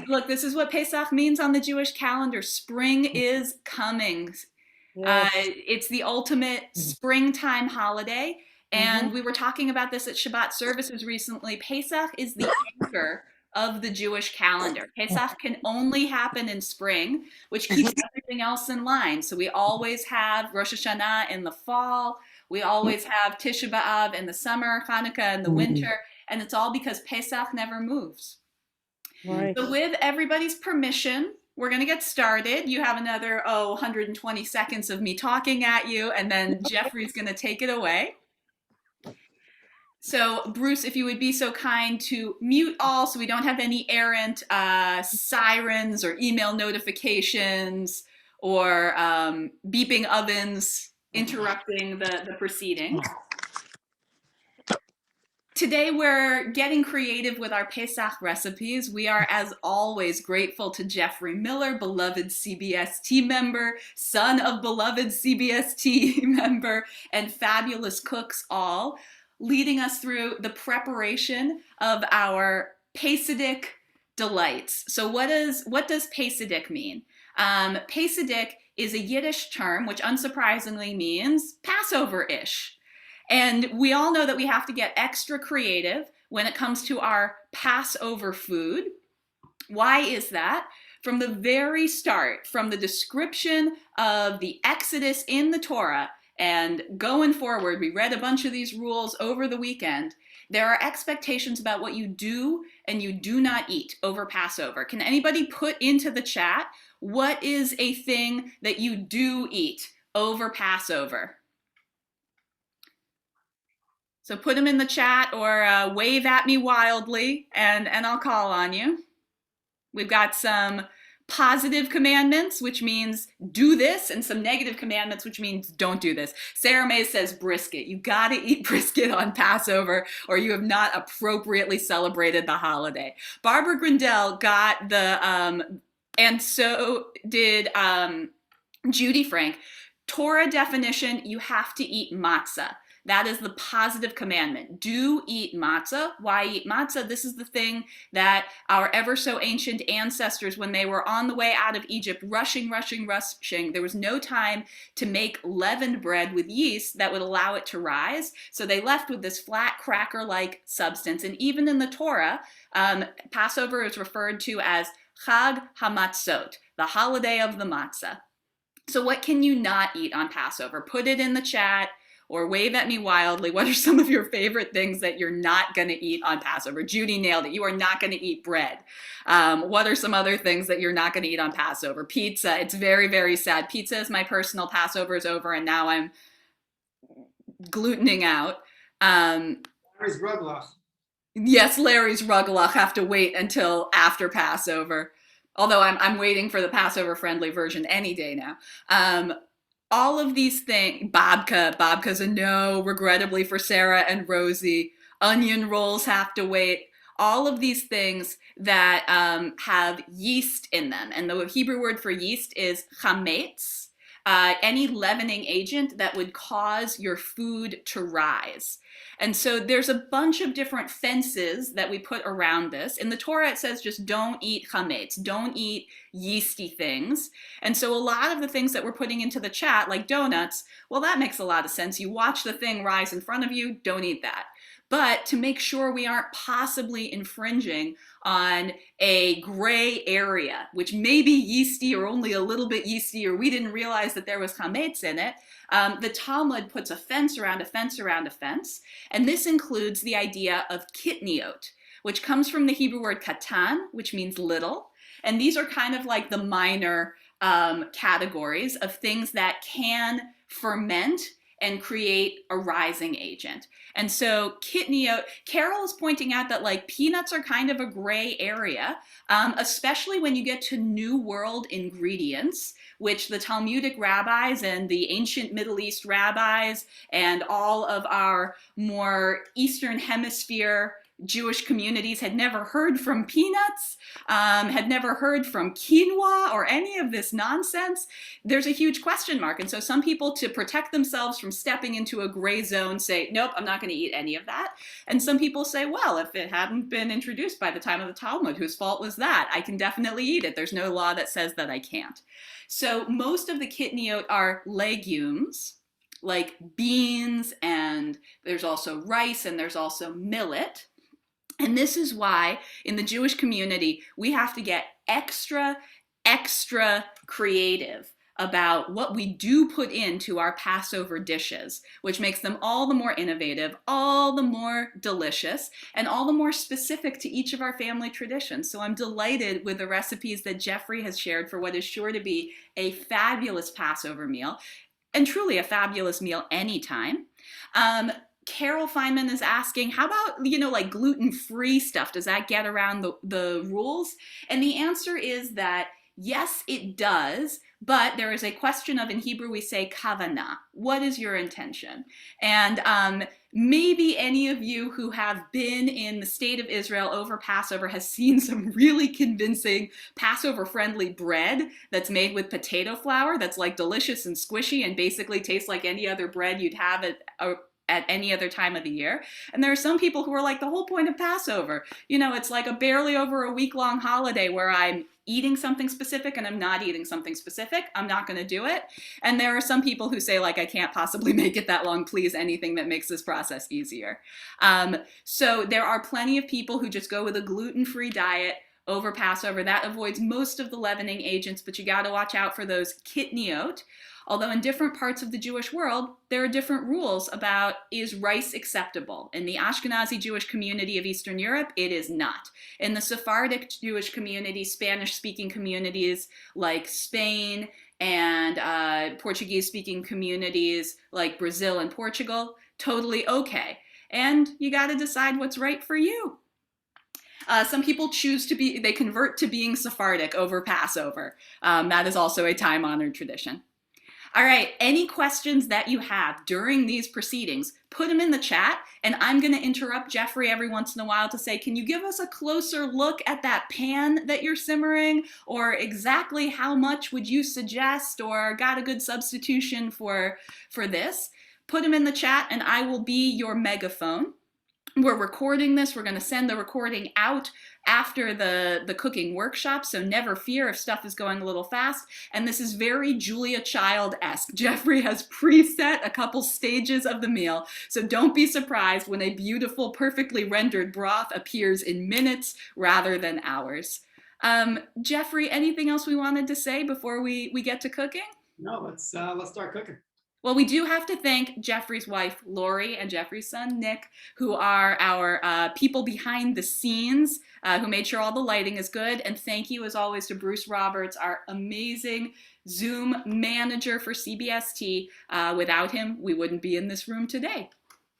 Look, this is what Pesach means on the Jewish calendar. Spring is coming. Yes. It's the ultimate springtime holiday. Mm-hmm. And we were talking about this at Shabbat services recently. Pesach is the anchor of the Jewish calendar. Pesach can only happen in spring, which keeps everything else in line. So we always have Rosh Hashanah in the fall. We always have Tisha B'Av in the summer, Hanukkah in the winter. And it's all because Pesach never moves. Right. So with everybody's permission, we're going to get started. You have another, 120 seconds of me talking at you, and then Jeffrey's going to take it away. So Bruce, if you would be so kind to mute all so we don't have any errant sirens or email notifications or beeping ovens interrupting the proceedings. Today we're getting creative with our Pesach recipes. We are, as always, grateful to Jeffrey Miller, beloved CBS team member, son of beloved CBS team member, and fabulous cooks all, leading us through the preparation of our Pesach delights. So what does Pesach mean? Pesach is a Yiddish term, which unsurprisingly means Passover-ish. And we all know that we have to get extra creative when it comes to our Passover food. Why is that? From the very start, from the description of the Exodus in the Torah and going forward, we read a bunch of these rules over the weekend. There are expectations about what you do and you do not eat over Passover. Can anybody put into the chat what is a thing that you do eat over Passover? So put them in the chat or wave at me wildly and I'll call on you. We've got some positive commandments, which means do this, and some negative commandments, which means don't do this. Sarah May says brisket. You gotta eat brisket on Passover or you have not appropriately celebrated the holiday. Barbara Grindell got the, and so did Judy Frank. Torah definition, you have to eat matzah. That is the positive commandment. Do eat matzah. Why eat matzah? This is the thing that our ever so ancient ancestors, when they were on the way out of Egypt, rushing, there was no time to make leavened bread with yeast that would allow it to rise. So they left with this flat cracker-like substance. And even in the Torah, Passover is referred to as Chag HaMatzot, the holiday of the matzah. So what can you not eat on Passover? Put it in the chat or wave at me wildly. What are some of your favorite things that you're not going to eat on Passover? Judy nailed it. You are not going to eat bread. What are some other things that you're not going to eat on Passover? Pizza. It's very, very sad. Pizza is my personal. Passover is over, and now I'm glutening out. Larry's Ruglach. Yes, Larry's Ruglach. Have to wait until after Passover. Although I'm waiting for the Passover-friendly version any day now. All of these things, babka's a no, regrettably for Sarah and Rosie. Onion rolls have to wait. All of these things that have yeast in them. And the Hebrew word for yeast is chametz, any leavening agent that would cause your food to rise. And so there's a bunch of different fences that we put around this. In the Torah, it says just don't eat chametz, don't eat yeasty things. And so a lot of the things that we're putting into the chat, like donuts, well, that makes a lot of sense. You watch the thing rise in front of you, don't eat that. But to make sure we aren't possibly infringing on a gray area, which may be yeasty or only a little bit yeasty, or we didn't realize that there was chametz in it, the Talmud puts a fence around a fence around a fence. And this includes the idea of kitniot, which comes from the Hebrew word katan, which means little. And these are kind of like the minor categories of things that can ferment and create a rising agent. And so kitniot, Carol is pointing out that like peanuts are kind of a gray area, especially when you get to New World ingredients, which the Talmudic rabbis and the ancient Middle East rabbis and all of our more Eastern Hemisphere Jewish communities had never heard from peanuts, had never heard from quinoa or any of this nonsense, there's a huge question mark. And so some people, to protect themselves from stepping into a gray zone, say, nope, I'm not going to eat any of that. And some people say, well, if it hadn't been introduced by the time of the Talmud, whose fault was that? I can definitely eat it. There's no law that says that I can't. So most of the kitniot are legumes, like beans, and there's also rice, and there's also millet. And this is why in the Jewish community, we have to get extra creative about what we do put into our Passover dishes, which makes them all the more innovative, all the more delicious, and all the more specific to each of our family traditions. So I'm delighted with the recipes that Jeffrey has shared for what is sure to be a fabulous Passover meal, and truly a fabulous meal anytime. Carol Feynman is asking, how about, like gluten-free stuff? Does that get around the rules? And the answer is that yes, it does, but there is a question of, in Hebrew we say kavanah. What is your intention? And maybe any of you who have been in the state of Israel over Passover has seen some really convincing Passover-friendly bread that's made with potato flour that's like delicious and squishy and basically tastes like any other bread you'd have at any other time of the year. And there are some people who are like, the whole point of Passover, it's like a barely over a week-long holiday where I'm eating something specific and I'm not eating something specific. I'm not going to do it. And there are some people who say, like, I can't possibly make it that long. Please, anything that makes this process easier. So there are plenty of people who just go with a gluten-free diet over Passover. That avoids most of the leavening agents, but you got to watch out for those kitniot. Although in different parts of the Jewish world, there are different rules about, is rice acceptable? In the Ashkenazi Jewish community of Eastern Europe, it is not. In the Sephardic Jewish community, Spanish-speaking communities like Spain, and Portuguese-speaking communities like Brazil and Portugal, totally okay. And you got to decide what's right for you. Some people they convert to being Sephardic over Passover. That is also a time-honored tradition. All right, any questions that you have during these proceedings, put them in the chat, and I'm going to interrupt Jeffrey every once in a while to say, can you give us a closer look at that pan that you're simmering, or exactly how much would you suggest, or got a good substitution for this? Put them in the chat, and I will be your megaphone. We're recording this. We're going to send the recording out after the cooking workshop, so never fear if stuff is going a little fast. And this is very Julia Child-esque. Jeffrey has preset a couple stages of the meal, so don't be surprised when a beautiful, perfectly rendered broth appears in minutes rather than hours. Jeffrey, anything else we wanted to say before we get to cooking? No, let's start cooking. Well, we do have to thank Jeffrey's wife, Lori, and Jeffrey's son, Nick, who are our people behind the scenes, who made sure all the lighting is good. And thank you, as always, to Bruce Roberts, our amazing Zoom manager for CBST. Without him, we wouldn't be in this room today.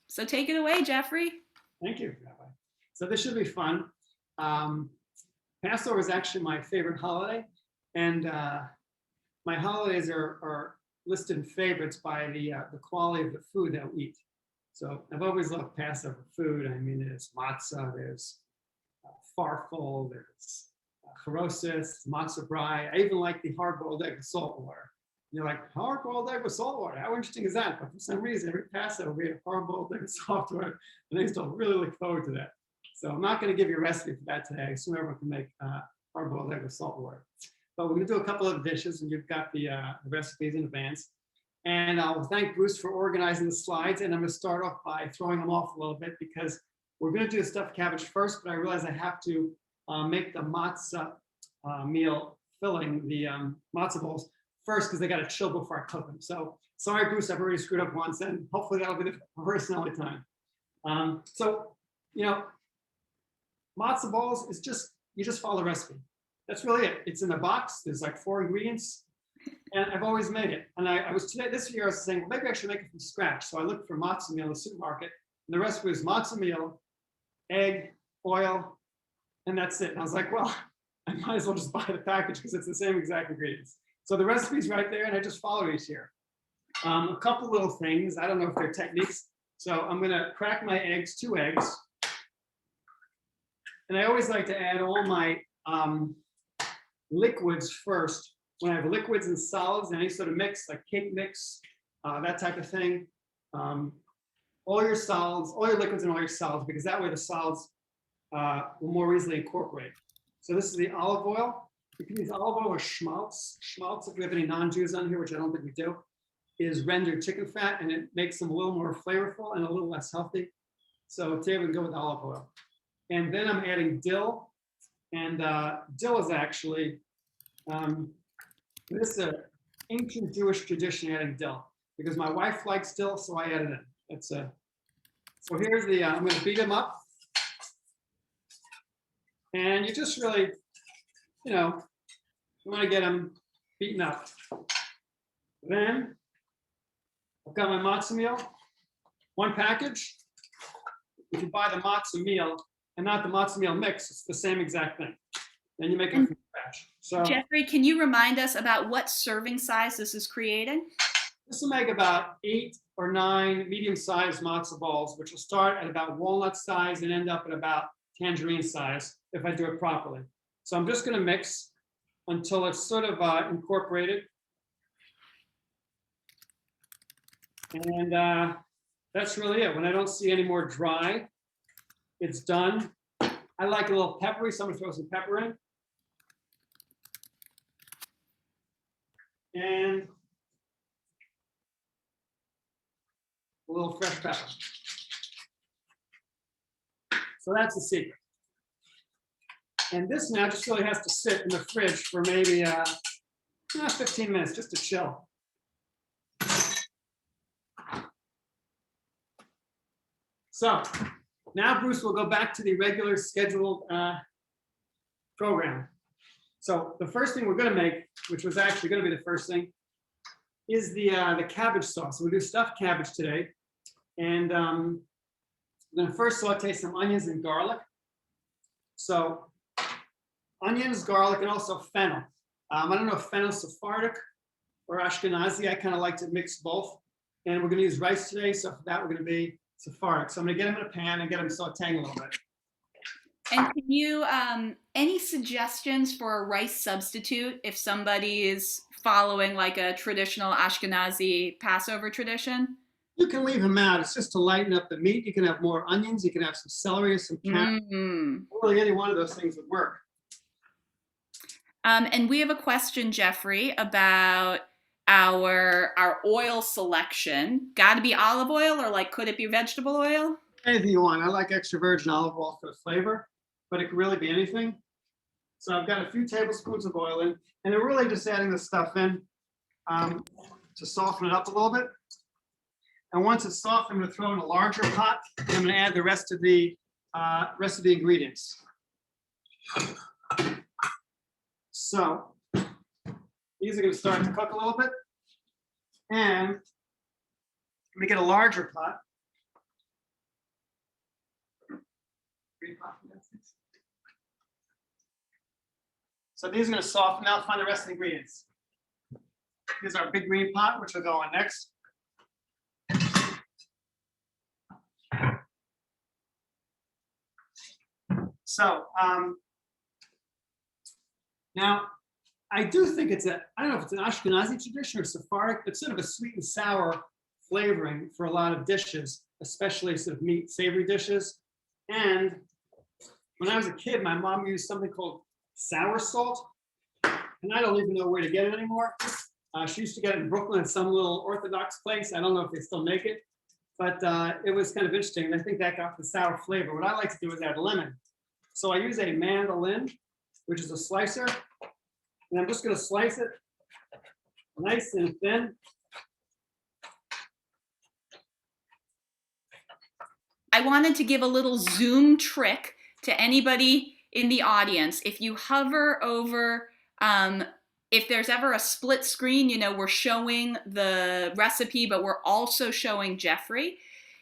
So take it away, Jeffrey. Thank you, Rabbi. So this should be fun. Passover is actually my favorite holiday. And my holidays are listed in favorites by the quality of the food that we eat. So I've always loved Passover food. I mean, there's matzah, there's farfel, there's charoset, matzo brai. I even like the hard-boiled egg with salt water. You're like, hard-boiled egg with salt water? How interesting is that? But for some reason, every Passover, we have hard-boiled egg with salt water, and I used to really look forward to that. So I'm not going to give you a recipe for that today. I assume everyone can make hard-boiled egg with salt water. But we're going to do a couple of dishes, and you've got the recipes in advance. And I'll thank Bruce for organizing the slides. And I'm going to start off by throwing them off a little bit because we're going to do the stuffed cabbage first, but I realize I have to make the matzah meal filling, the matzo balls first because they got to chill before I cook them. So sorry, Bruce, I've already screwed up once, and hopefully that'll be the first and only time. Matzo balls is you just follow the recipe. That's really it. It's in a box. There's like 4 ingredients, and I've always made it. And this year I was saying, well, maybe I should make it from scratch. So I looked for matzo meal in the supermarket, and the recipe was matzo meal, egg, oil, and that's it. And I was like, well, I might as well just buy the package because it's the same exact ingredients. So the recipe's right there, and I just followed these here. A couple little things. I don't know if they're techniques. So I'm going to crack my eggs, 2 eggs. And I always like to add all my liquids first. When I have liquids and solids, any sort of mix, like cake mix, that type of thing. All your solids, all your liquids and all your solids, because that way the solids will more easily incorporate. So this is the olive oil. You can use olive oil or schmaltz. Schmaltz, if we have any non-Jews on here, which I don't think we do, is rendered chicken fat, and it makes them a little more flavorful and a little less healthy. So today we can go with olive oil. And then I'm adding dill. And dill is actually, this is an ancient Jewish tradition, adding dill. Because my wife likes dill, so I added it in. So here's the, I'm going to beat them up. And you just really, you know, you want to get them beaten up. Then I've got my matzah meal, one package. If you buy the matzah meal and not the matzah meal mix, it's the same exact thing. Then you make it from scratch. So Jeffrey, can you remind us about what serving size this is creating? this will make about 8 or 9 medium-sized matzo balls, which will start at about walnut size and end up at about tangerine size if I do it properly. So I'm just going to mix until it's sort of incorporated. And that's really it. When I don't see any more dry, it's done. I like a little peppery, so I'm gonna throw some pepper in. And a little fresh pepper. So that's the secret. And this now just really has to sit in the fridge for maybe 15 minutes, just to chill. So now Bruce will go back to the regular scheduled program. So the first thing we're going to make, which was actually going to be the first thing, is the cabbage sauce. We'll do stuffed cabbage today. And I'm going to first saute some onions and garlic. So onions, garlic, and also fennel. I don't know if fennel is Sephardic or Ashkenazi. I kind of like to mix both. And we're going to use rice today. So for that, we're going to be Sephardic. So I'm going to get them in a pan and get them sauteing a little bit. And can you, any suggestions for a rice substitute if somebody is following like a traditional Ashkenazi Passover tradition? You can leave them out. It's just to lighten up the meat. You can have more onions. You can have some celery or some carrots. Really, any one of those things would work. And we have a question, Jeffrey, about our oil selection. Got to be olive oil, or like could it be vegetable oil? Anything you want. I like extra virgin olive oil for the flavor, but it could really be anything. So I've got a few tablespoons of oil in, and I'm really just adding this stuff in to soften it up a little bit. And once it's soft, I'm going to throw in a larger pot, and I'm going to add the rest of the ingredients. So these are going to start to cook a little bit, and let me get a larger pot. So these are going to soften. Now find the rest of the ingredients. Here's our big green pot, which will go on next. So now I do think it's I don't know if it's an Ashkenazi tradition or Sephardic, but sort of a sweet and sour flavoring for a lot of dishes, especially sort of meat, savory dishes. And when I was a kid, my mom used something called sour salt, and I don't even know where to get it anymore. She used to get it in Brooklyn at some little Orthodox place. I don't know if they still make it, but it was kind of interesting. And I think that got the sour flavor. What I like to do is add lemon. So I use a mandolin, which is a slicer, and I'm just going to slice it nice and thin. I wanted to give a little zoom trick to anybody in the audience. If you hover over, if there's ever a split screen, you know, we're showing the recipe, but we're also showing Jeffrey.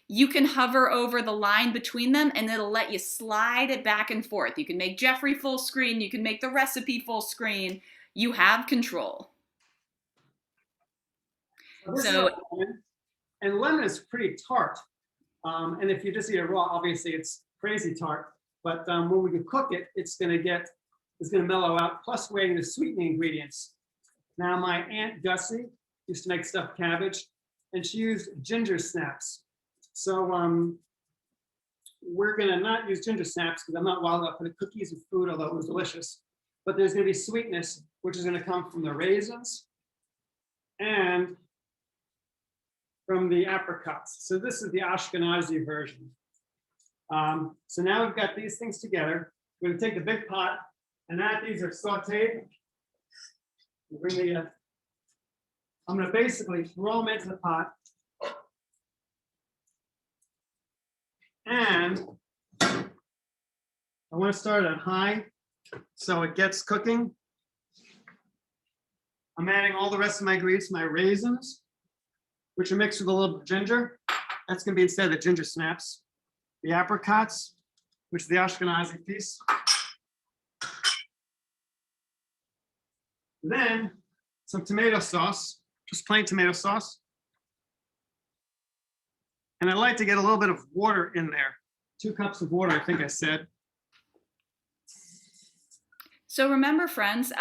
You can hover over the line between them and it'll let you slide it back and forth. You can make Jeffrey full screen. You can make the recipe full screen. You have control. So, and lemon is pretty tart. And if you just eat it raw, obviously it's crazy tart. But when we cook it, it's gonna mellow out, plus we're adding the sweetening ingredients. Now, my Aunt Gussie used to make stuffed cabbage, and she used ginger snaps. So we're gonna not use ginger snaps because I'm not wild up for the cookies and food, although it was delicious. But there's gonna be sweetness, which is gonna come from the raisins and from the apricots. So this is the Ashkenazi version. So now we've got these things together. We're gonna take the big pot, and now these are sauteed. I'm gonna basically throw them into the pot. And I want to start on high so it gets cooking. I'm adding all the rest of my ingredients, my raisins, which are mixed with a little ginger. That's going to be instead of the ginger snaps. The apricots, which is the Ashkenazi piece. Then some tomato sauce, just plain tomato sauce. And I like to get a little bit of water in there. 2 cups of water, I think I said. So remember, friends,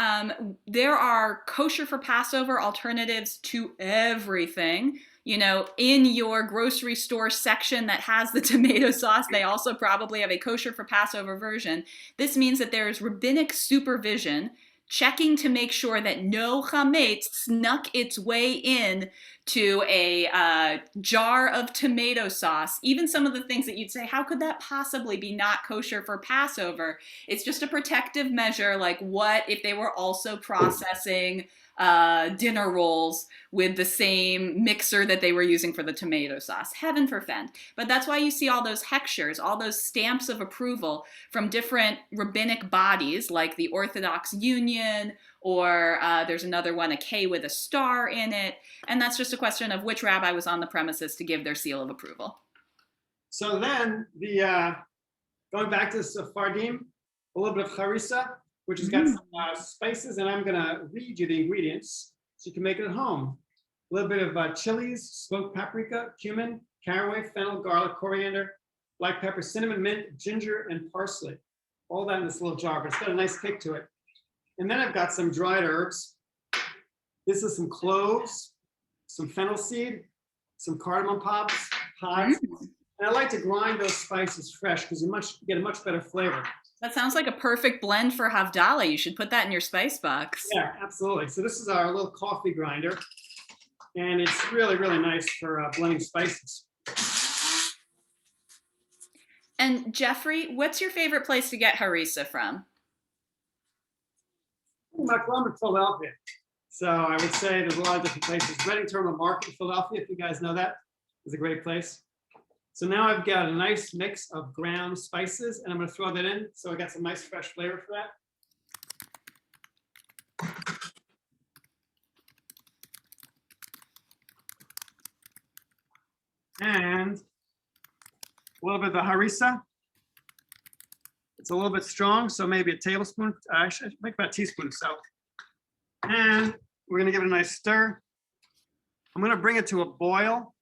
there are kosher for Passover alternatives to everything. You know, in your grocery store section that has the tomato sauce, they also probably have a kosher for Passover version. This means that there is rabbinic supervision checking to make sure that no chametz snuck its way in to a jar of tomato sauce. Even some of the things that you'd say, how could that possibly be not kosher for Passover? It's just a protective measure, like what if they were also processing dinner rolls with the same mixer that they were using for the tomato sauce. Heaven forfend. But that's why you see all those hechshers, all those stamps of approval from different rabbinic bodies like the Orthodox Union, or there's another one, a K with a star in it. And that's just a question of which rabbi was on the premises to give their seal of approval. So then going back to the Sephardim, a little bit of charoset, which has got some spices, and I'm gonna read you the ingredients so you can make it at home. A little bit of chilies, smoked paprika, cumin, caraway, fennel, garlic, coriander, black pepper, cinnamon, mint, ginger, and parsley. All that in this little jar, but it's got a nice kick to it. And then I've got some dried herbs. This is some cloves, some fennel seed, some cardamom pods. And I like to grind those spices fresh because you get a much better flavor. That sounds like a perfect blend for Havdalah. You should put that in your spice box. Yeah, absolutely. So this is our little coffee grinder, and it's really, really nice for blending spices. And Jeffrey, what's your favorite place to get harissa from? I'm in Philadelphia. So I would say there's a lot of different places. Reading Terminal Market in Philadelphia, if you guys know that, is a great place. So now I've got a nice mix of ground spices, and I'm going to throw that in. So I got some nice fresh flavor for that. And a little bit of the harissa. It's a little bit strong, so maybe a tablespoon. I should make about a teaspoon or so. And we're going to give it a nice stir. I'm going to bring it to a boil,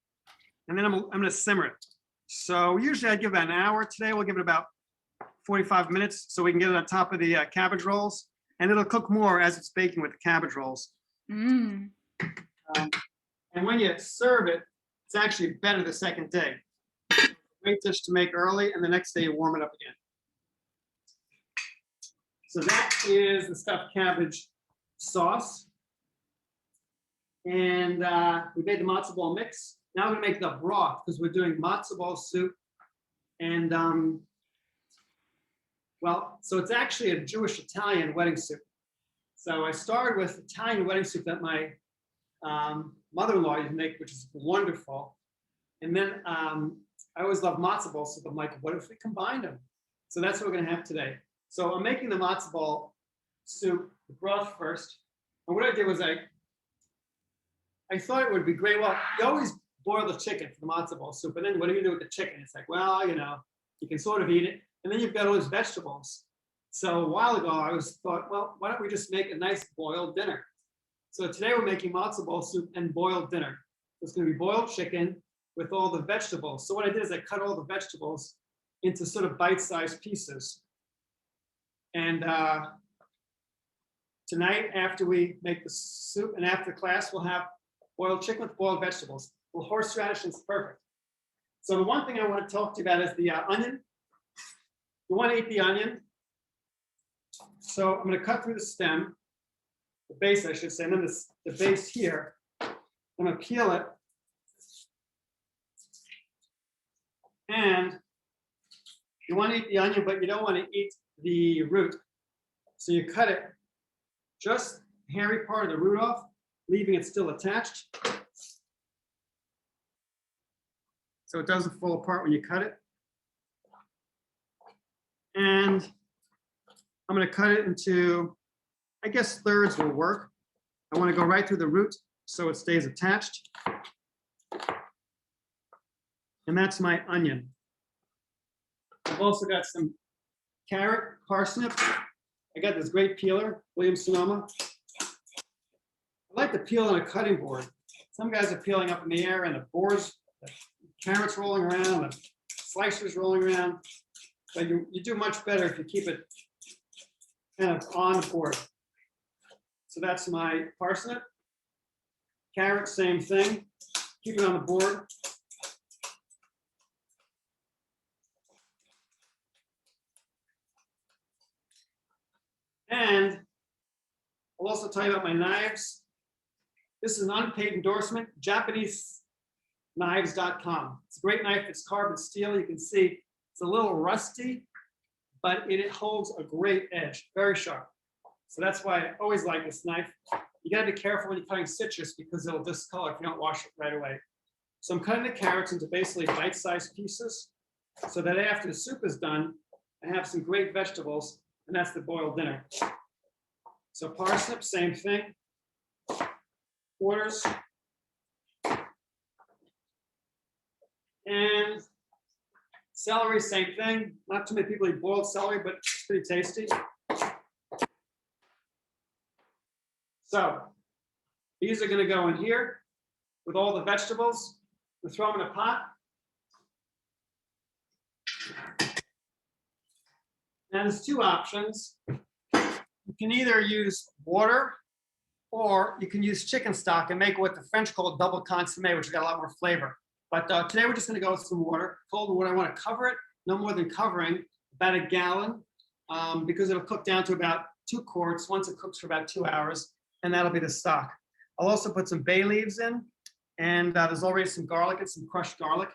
and then I'm going to simmer it. So usually I give it an hour. Today we'll give it about 45 minutes so we can get it on top of the cabbage rolls, and it'll cook more as it's baking with the cabbage rolls. And when you serve it, it's actually better the second day. Great dish to make early, and the next day you warm it up again. So that is the stuffed cabbage sauce. And we made the matzo ball mix. Now we're gonna make the broth because we're doing matzo ball soup. And well, so it's actually a Jewish Italian wedding soup. So I started with Italian wedding soup that my mother-in-law used to make, which is wonderful. And then I always love matzo ball soup. I'm like, what if we combined them? So that's what we're gonna have today. So I'm making the matzo ball soup, the broth first. And what I did was I thought it would be great. Well, you always boil the chicken for the matzo ball soup, and then what do you do with the chicken? It's like, well, you know, you can sort of eat it, and then you've got all those vegetables. So a while ago, I thought, well, why don't we just make a nice boiled dinner? So today we're making matzo ball soup and boiled dinner. It's going to be boiled chicken with all the vegetables. So what I did is I cut all the vegetables into sort of bite-sized pieces. And tonight, after we make the soup and after class, we'll have boiled chicken with boiled vegetables. Well, horseradish is perfect. So the one thing I want to talk to you about is the onion. You want to eat the onion. So I'm going to cut through the stem, the base, I should say, and then the base here. I'm going to peel it. And you want to eat the onion, but you don't want to eat the root. So you cut it, just the hairy part of the root off, leaving it still attached. So it doesn't fall apart when you cut it. And I'm going to cut it into, I guess thirds will work. I want to go right through the root so it stays attached. And that's my onion. I've also got some carrot, parsnip. I got this great peeler, Williams Sonoma. I like to peel on a cutting board. Some guys are peeling up in the air and the boards, the carrots rolling around, the slicers rolling around. But you do much better if you keep it kind of on the board. So that's my parsnip. Carrot, same thing. Keep it on the board. And I'll also tell you about my knives. This is an unpaid endorsement, JapaneseKnives.com. It's a great knife. It's carbon steel. You can see it's a little rusty, but it holds a great edge, very sharp. So that's why I always like this knife. You gotta be careful when you're cutting citrus because it'll discolor if you don't wash it right away. So I'm cutting the carrots into basically bite-sized pieces so that after the soup is done, I have some great vegetables, and that's the boiled dinner. So parsnip, same thing. Quarters. And celery, same thing. Not too many people eat boiled celery, but it's pretty tasty. So these are going to go in here with all the vegetables. We throw them in a pot. Now there's two options. You can either use water or you can use chicken stock and make what the French call double consommé, which has got a lot more flavor. But today we're just going to go with some water. Cold water. I want to cover it, no more than covering, about a gallon, because it'll cook down to about 2 quarts once it cooks for about 2 hours, and that'll be the stock. I'll also put some bay leaves in, and there's already some garlic and some crushed garlic.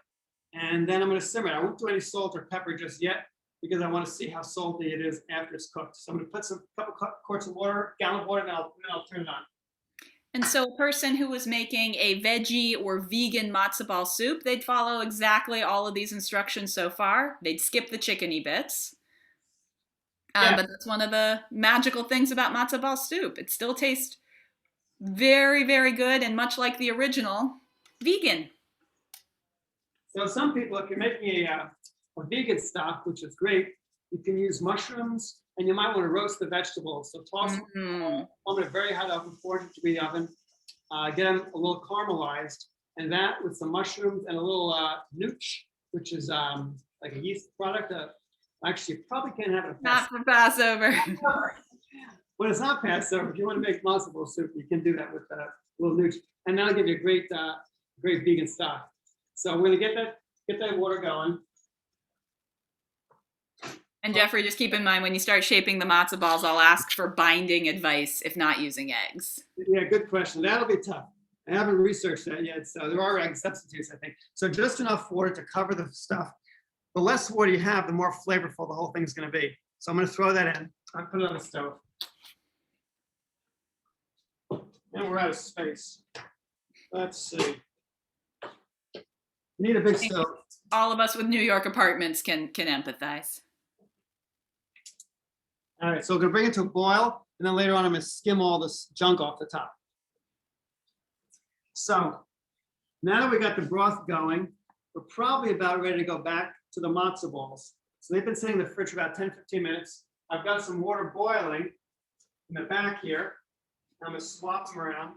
And then I'm going to simmer it. I won't do any salt or pepper just yet because I want to see how salty it is after it's cooked. So I'm going to put some couple quarts of water, gallon of water, and I'll turn it on. And so a person who was making a veggie or vegan matzo ball soup, they'd follow exactly all of these instructions so far. They'd skip the chickeny bits. But that's one of the magical things about matzo ball soup. It still tastes very, very good and much like the original, vegan. So some people, if you're making a vegan stock, which is great, you can use mushrooms and you might want to roast the vegetables. So toss them on a very hot oven, 400-degree oven, get them a little caramelized, and that with some mushrooms and a little nooch, which is like a yeast product. Actually, you probably can't have it. Not for Passover. When it's not Passover, if you want to make matzo ball soup, you can do that with a little nooch, and that'll give you a great vegan stock. So we're gonna get that water going. And Jeffrey, just keep in mind when you start shaping the matzo balls, I'll ask for binding advice if not using eggs. Yeah, good question. That'll be tough. I haven't researched that yet, so there are egg substitutes, I think. So just enough water to cover the stuff. The less water you have, the more flavorful the whole thing is going to be. So I'm going to throw that in. I'll put it on the stove. And we're out of space. Let's see. You need a big stove. All of us with New York apartments can empathize. All right, so we're going to bring it to a boil, and then later on I'm going to skim all this junk off the top. So now that we got the broth going, we're probably about ready to go back to the matzo balls. So they've been sitting in the fridge for about 10-15 minutes. I've got some water boiling in the back here. I'm going to swap them around.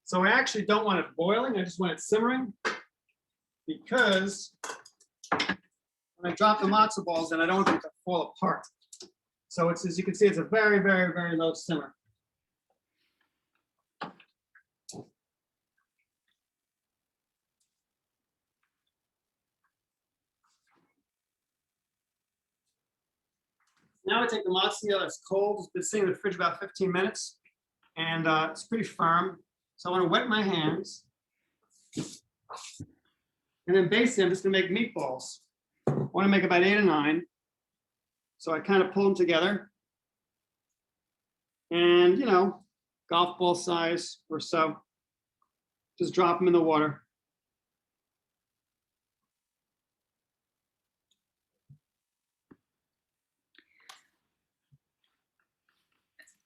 So I actually don't want it boiling. I just want it simmering because when I drop the matzo balls in, I don't want them to fall apart. So it's, as you can see, it's a very, very, very low simmer. Now I take the matzah that's cold. It's been sitting in the fridge about 15 minutes, and it's pretty firm. So I want to wet my hands. And then basically, I'm just going to make meatballs. I want to make about 8 or 9. So I kind of pull them together. And, you know, golf ball size or so. Just drop them in the water.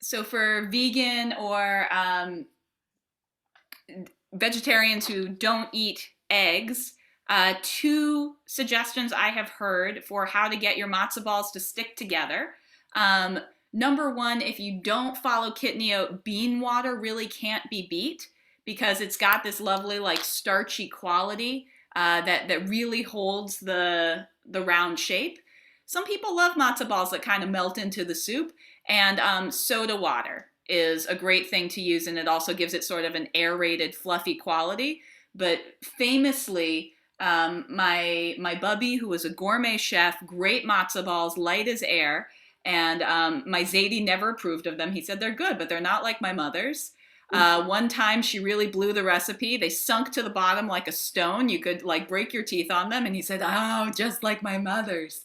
So for vegan or vegetarians who don't eat eggs, 2 suggestions I have heard for how to get your matzo balls to stick together. Number 1, if you don't follow kidney oat, bean water really can't be beat because it's got this lovely like starchy quality that really holds the round shape. Some people love matzo balls that kind of melt into the soup, and soda water is a great thing to use, and it also gives it sort of an aerated, fluffy quality. But famously, my bubby, who was a gourmet chef, great matzo balls, light as air, and my Zadie never approved of them. He said they're good, but they're not like my mother's. One time she really blew the recipe. They sunk to the bottom like a stone. You could like break your teeth on them. And he said, oh, just like my mother's.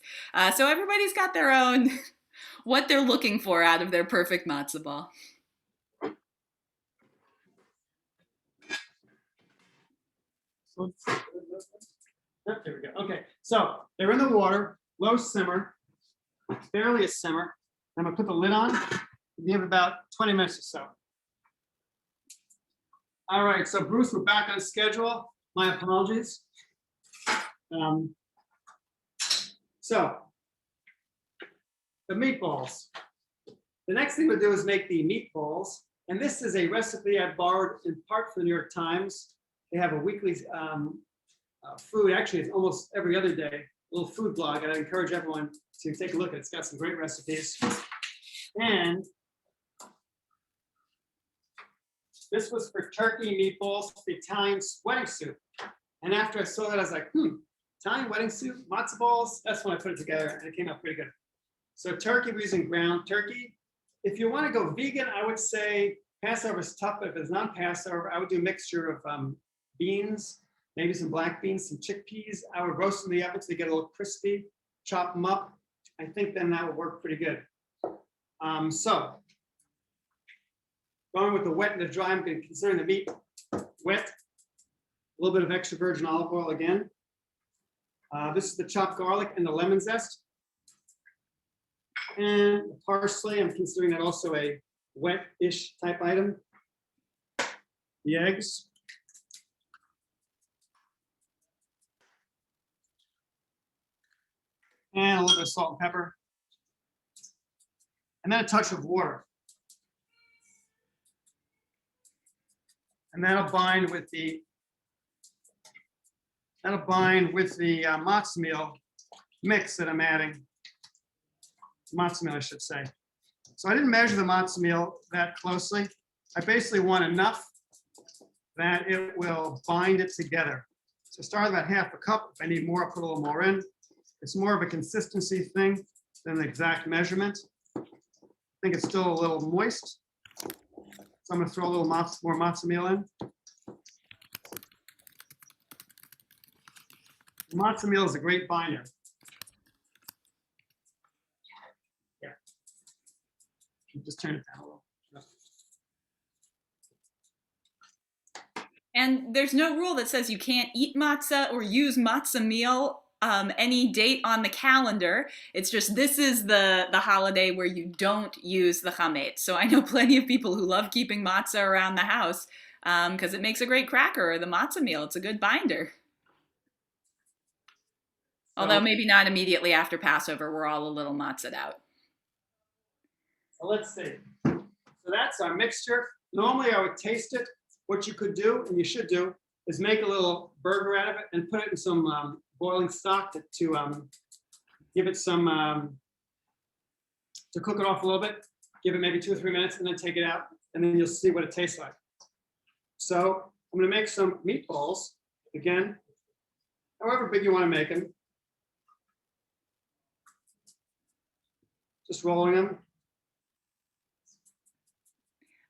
So everybody's got their own, what they're looking for out of their perfect matzo ball. So there we go. Okay, so they're in the water, low simmer, barely a simmer. I'm gonna put the lid on. We have about 20 minutes or so. All right, so Bruce, we're back on schedule. My apologies. So the meatballs. The next thing we'll do is make the meatballs. And this is a recipe I borrowed in part from the New York Times. They have a weekly food, actually it's almost every other day, little food blog, and I encourage everyone to take a look at it. It's got some great recipes. And this was for turkey meatballs, the Italian wedding soup. And after I saw that, I was like, Italian wedding soup, matzo balls. That's when I put it together, and it came out pretty good. So turkey, we're using ground turkey. If you want to go vegan, I would say Passover is tough, but if it's not Passover, I would do a mixture of beans, maybe some black beans, some chickpeas. I would roast them in the oven so they get a little crispy, chop them up. I think then that would work pretty good. So going with the wet and the dry, I'm considering the meat wet. A little bit of extra virgin olive oil again. This is the chopped garlic and the lemon zest. And the parsley, I'm considering that also a wet-ish type item. The eggs. And a little bit of salt and pepper. And then a touch of water. And that'll bind with the matzo meal mix that I'm adding. Matzo meal, I should say. So I didn't measure the matzo meal that closely. I basically want enough that it will bind it together. So start about half a cup. If I need more, I'll put a little more in. It's more of a consistency thing than the exact measurement. I think it's still a little moist. So I'm going to throw a little more matzo meal in. Matzo meal is a great binder. Yeah. Just turn it down a little. And there's no rule that says you can't eat matzah or use matzah meal any date on the calendar. It's just this is the holiday where you don't use the chametz. So I know plenty of people who love keeping matzah around the house because it makes a great cracker, or the matzah meal. It's a good binder. Although maybe not immediately after Passover, we're all a little matzahed out. So let's see. So that's our mixture. Normally I would taste it. what you could do, and you should do, is make a little burger out of it and put it in some boiling stock to give it some, to cook it off a little bit, give it maybe 2 or 3 minutes, and then take it out, and then you'll see what it tastes like. So I'm gonna make some meatballs, again, however big you wanna make them. Just rolling them.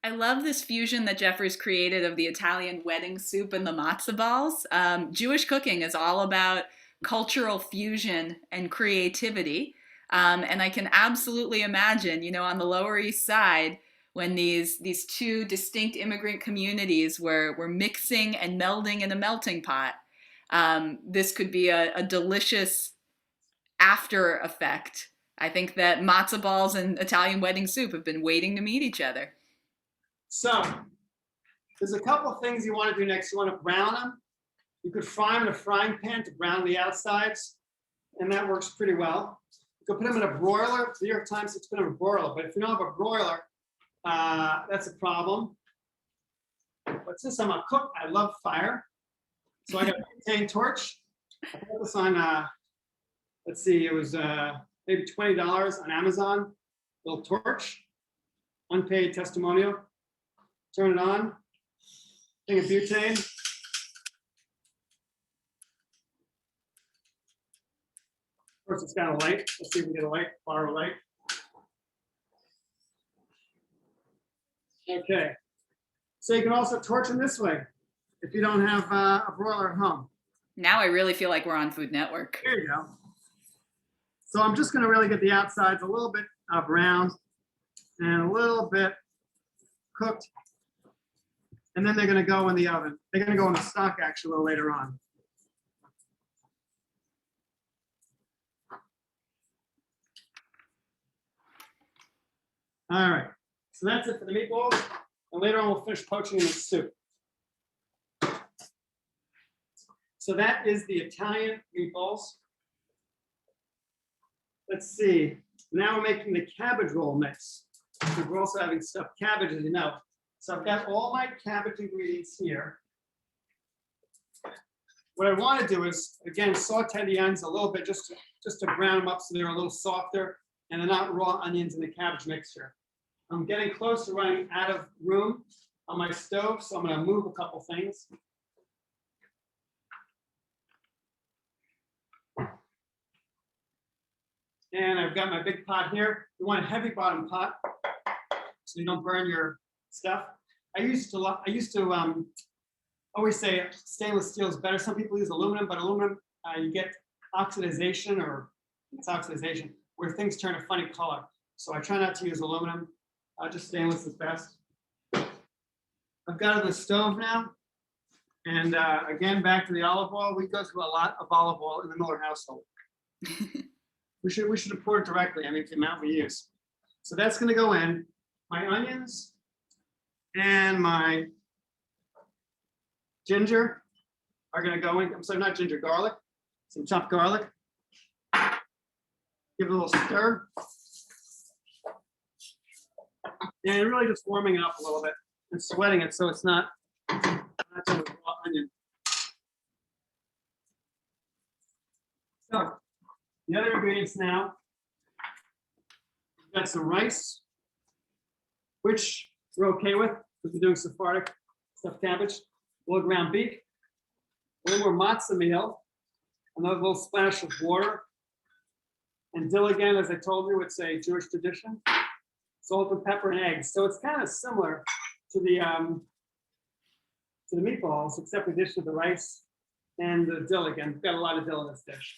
I love this fusion that Jeffrey's created of the Italian wedding soup and the matzo balls. Jewish cooking is all about cultural fusion and creativity. And I can absolutely imagine, you know, on the Lower East Side, when these two distinct immigrant communities were mixing and melding in a melting pot, this could be a delicious after effect. I think that matzo balls and Italian wedding soup have been waiting to meet each other. So there's a couple of things you want to do next. You want to brown them. You could fry them in a frying pan to brown the outsides, and that works pretty well. You could put them in a broiler. The New York Times says put them in a broiler, but if you don't have a broiler, that's a problem. But since I'm a cook, I love fire. So I got a butane torch. I put this on, let's see, it was maybe $20 on Amazon. Little torch, unpaid testimonial. Turn it on. Thing of butane. Of course, it's got a light. Let's see if we can get a light, borrow a light. Okay. So you can also torch them this way if you don't have a broiler at home. Now I really feel like we're on Food Network. Here you go. So I'm just going to really get the outsides a little bit browned and a little bit cooked. And then they're going to go in the oven. They're going to go in the stock actually a little later on. All right. So that's it for the meatballs. And later on, we'll finish poaching in the soup. So that is the Italian meatballs. Let's see. Now we're making the cabbage roll mix. We're also having stuffed cabbage, as you know. So I've got all my cabbage ingredients here. What I want to do is, again, saute the onions a little bit just to brown them up so they're a little softer and they're not raw onions in the cabbage mixture. I'm getting close to running out of room on my stove, so I'm going to move a couple things. And I've got my big pot here. You want a heavy bottom pot so you don't burn your stuff. I used to always say stainless steel is better. Some people use aluminum, but aluminum you get oxidization, or it's oxidization, where things turn a funny color. So I try not to use aluminum. Just stainless is best. I've got it on the stove now. And again, back to the olive oil. We go through a lot of olive oil in the Miller household. We should report it directly. I mean, the amount we use. So that's going to go in. My onions and my ginger are going to go in. I'm sorry, not ginger, garlic. Some chopped garlic. Give it a little stir. And really just warming it up a little bit and sweating it so it's not too much raw onion. So the other ingredients now, we've got some rice, which we're okay with because we're doing Sephardic stuffed cabbage, a little ground beef, a little more matzah meal, another little splash of water, and dill again, as I told you, it's a Jewish tradition. Salt and pepper and eggs. So it's kind of similar to the meatballs, except the dish with the rice and the dill again. We've got a lot of dill in this dish.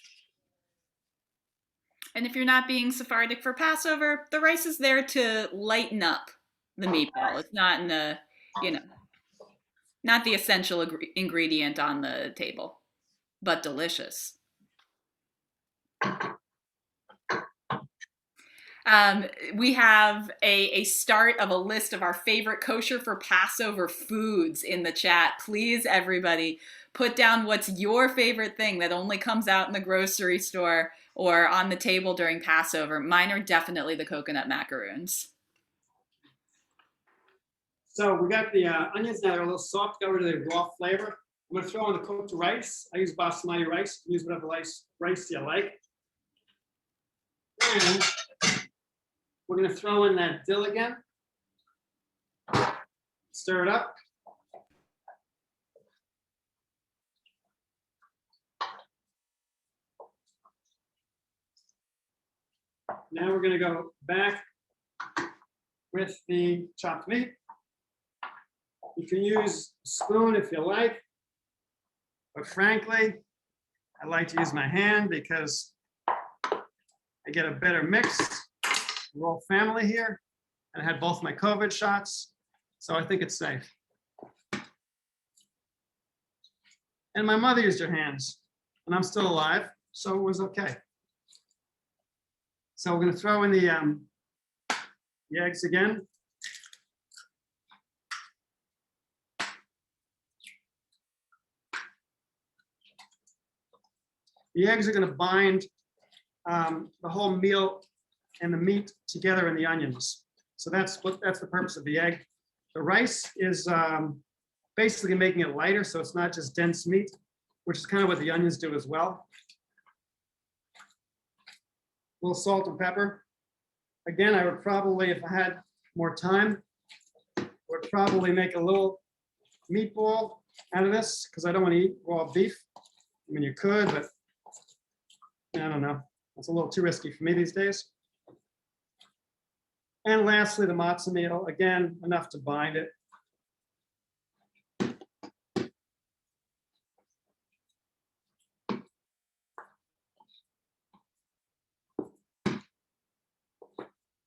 And if you're not being Sephardic for Passover, the rice is there to lighten up the meatball. It's not in the, not the essential ingredient on the table, but delicious. We have a start of a list of our favorite kosher for Passover foods in the chat. Please, everybody, put down what's your favorite thing that only comes out in the grocery store or on the table during Passover. Mine are definitely the coconut macaroons. So we got the onions now, they're a little soft, got rid of the raw flavor. I'm gonna throw in the cooked rice. I use basmati rice, use whatever rice you like. And we're gonna throw in that dill again. Stir it up. Now we're gonna go back with the chopped meat. You can use a spoon if you like, but frankly, I like to use my hand because I get a better mix. We're all family here, and I had both my COVID shots, so I think it's safe. And my mother used her hands, and I'm still alive, so it was okay. So we're gonna throw in the eggs again. The eggs are going to bind the whole meal and the meat together in the onions. So that's the purpose of the egg. The rice is basically making it lighter, so it's not just dense meat, which is kind of what the onions do as well. A little salt and pepper. Again, I would probably, if I had more time, would probably make a little meatball out of this because I don't want to eat raw beef. I mean, you could, but I don't know. It's a little too risky for me these days. And lastly, the matzah meal. Again, enough to bind it.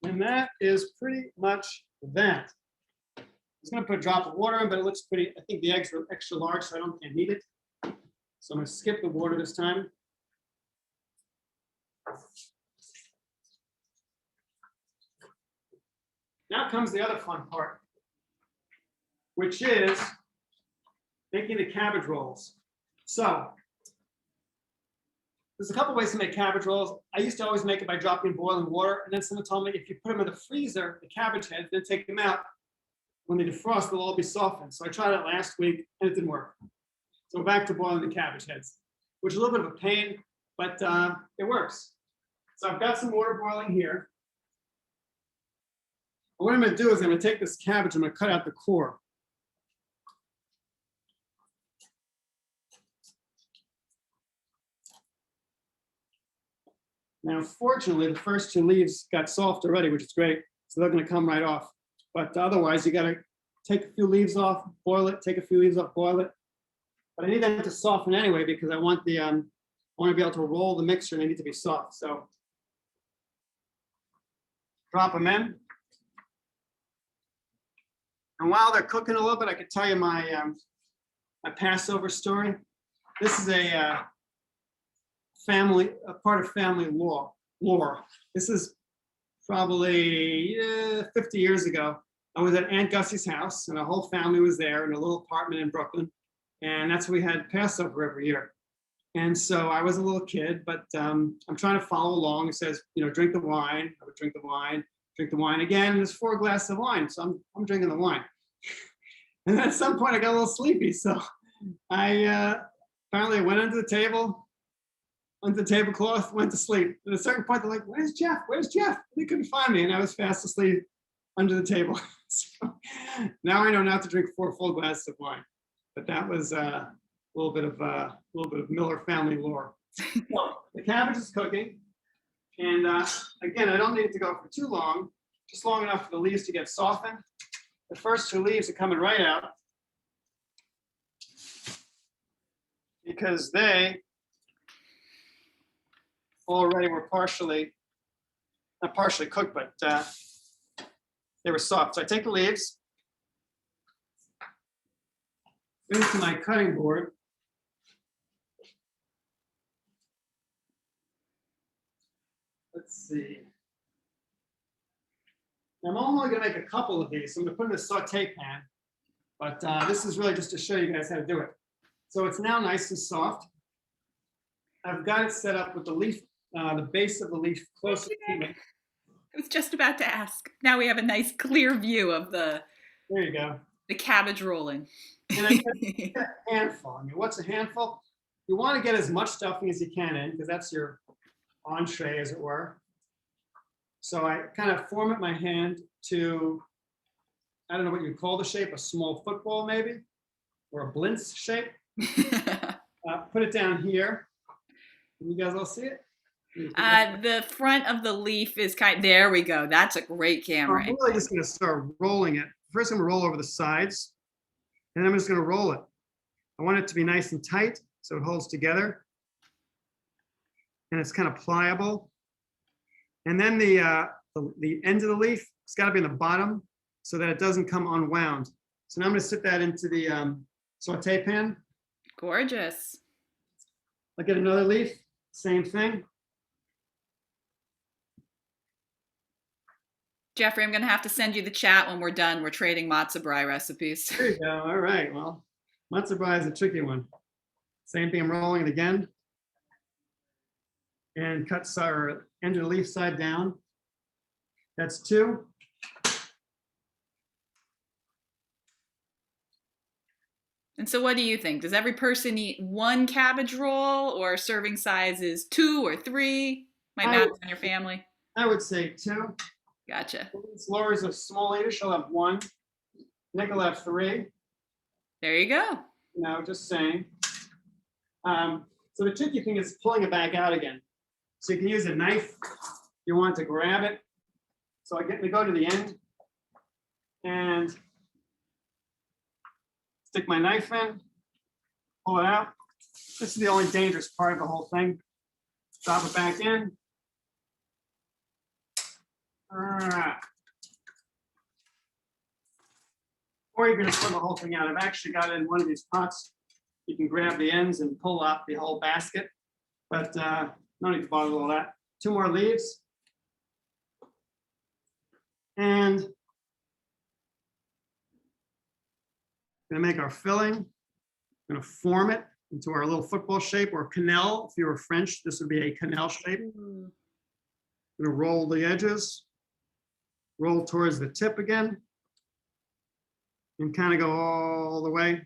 And that is pretty much that. I was going to put a drop of water in, but it looks pretty. I think the eggs are extra large, so I can't need it. So I'm going to skip the water this time. Now comes the other fun part, which is making the cabbage rolls. So there's a couple ways to make cabbage rolls. I used to always make it by dropping boiling water, and then someone told me if you put them in the freezer, the cabbage heads, then take them out, when they defrost, they'll all be softened. So I tried it last week, and it didn't work. So we're back to boiling the cabbage heads, which is a little bit of a pain, but it works. So I've got some water boiling here. What I'm going to do is I'm going to take this cabbage, I'm going to cut out the core. Now, fortunately, the first two leaves got soft already, which is great. So they're going to come right off. But otherwise, you got to take a few leaves off, boil it, take a few leaves off, boil it. But I need them to soften anyway because I want the I want to be able to roll the mixture and they need to be soft. So drop them in. And while they're cooking a little bit, I could tell you my my Passover story. This is a part of family lore. This is probably 50 years ago. I was at Aunt Gussie's house, and the whole family was there in a little apartment in Brooklyn, and that's where we had Passover every year. And so I was a little kid, but I'm trying to follow along. It says, drink the wine. I would drink the wine again. And there's 4 glasses of wine, so I'm drinking the wine. And then at some point I got a little sleepy, so I apparently went under the tablecloth, went to sleep. At a certain point, they're like, "Where's Jeff? Where's Jeff?" They couldn't find me, and I was fast asleep under the table. So now I know not to drink 4 full glasses of wine. But that was a little bit of Miller family lore. So the cabbage is cooking, and again, I don't need it to go for too long, just long enough for the leaves to get softened. The first 2 leaves are coming right out because they already were not partially cooked, but they were soft. So I take the leaves into my cutting board. Let's see. I'm only going to make a couple of these. So I'm going to put in a saute pan, but this is really just to show you guys how to do it. So it's now nice and soft. I've got it set up with the leaf, the base of the leaf closer to me. I was just about to ask. Now we have a nice clear view of the There you go. The cabbage rolling. And I get a handful. I mean, what's a handful? You want to get as much stuffing as you can in because that's your entree, as it were. So I kind of form it my hand to, I don't know what you'd call the shape, a small football maybe, or a blintz shape. Put it down here. Can you guys all see it? The front of the leaf is there we go. That's a great camera. I'm really just going to start rolling it. First, I'm going to roll over the sides, and I'm just going to roll it. I want it to be nice and tight so it holds together, and it's kind of pliable. And then the end of the leaf, it's got to be in the bottom so that it doesn't come unwound. So now I'm going to sit that into the saute pan. Gorgeous. I'll get another leaf, same thing. Jeffrey, I'm going to have to send you the chat when we're done. We're trading matzo ball recipes. There you go. All right. Well, matzo ball is a tricky one. Same thing. I'm rolling it again. And cut our end of the leaf side down. That's 2. And so what do you think? Does every person eat 1 cabbage roll, or serving size is 2 or 3? Might matter on your family. I would say 2. Gotcha. Laura's a small eater. She'll have 1. Nick will have 3. There you go. No, just saying. So the tricky thing is pulling it back out again. So you can use a knife if you want to grab it. So I go to the end and stick my knife in, pull it out. This is the only dangerous part of the whole thing. Drop it back in. Or you can just pull the whole thing out. I've actually got it in one of these pots. You can grab the ends and pull out the whole basket, but no need to bother with all that. 2 more leaves. And gonna make our filling. Gonna form it into our little football shape, or quenelle. If you were French, this would be a quenelle shape. Gonna roll the edges, roll towards the tip again, and kind of go all the way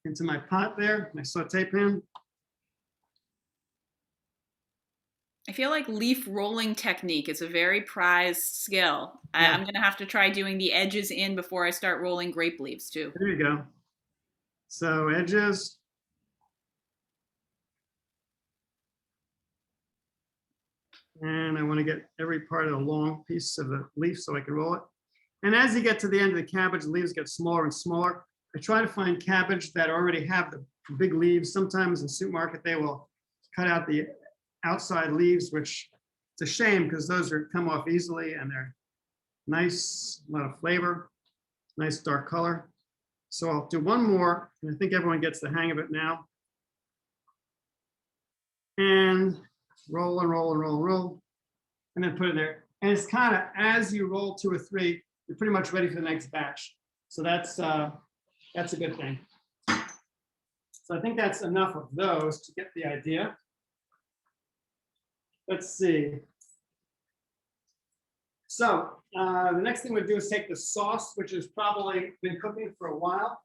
into my pot there, my saute pan. I feel like leaf rolling technique is a very prized skill. Yeah. I'm going to have to try doing the edges in before I start rolling grape leaves too. There you go. So edges. And I want to get every part of the long piece of the leaf so I can roll it. And as you get to the end of the cabbage, the leaves get smaller and smaller. I try to find cabbage that already have the big leaves. Sometimes in supermarket, they will cut out the outside leaves, which it's a shame because those come off easily and they're nice, a lot of flavor, nice dark color. So I'll do one more, and I think everyone gets the hang of it now. And roll and roll and roll and roll, and then put it there. And it's kind of, as you roll 2 or 3, you're pretty much ready for the next batch. So that's a good thing. So I think that's enough of those to get the idea. Let's see. So the next thing we'll do is take the sauce, which has probably been cooking for a while.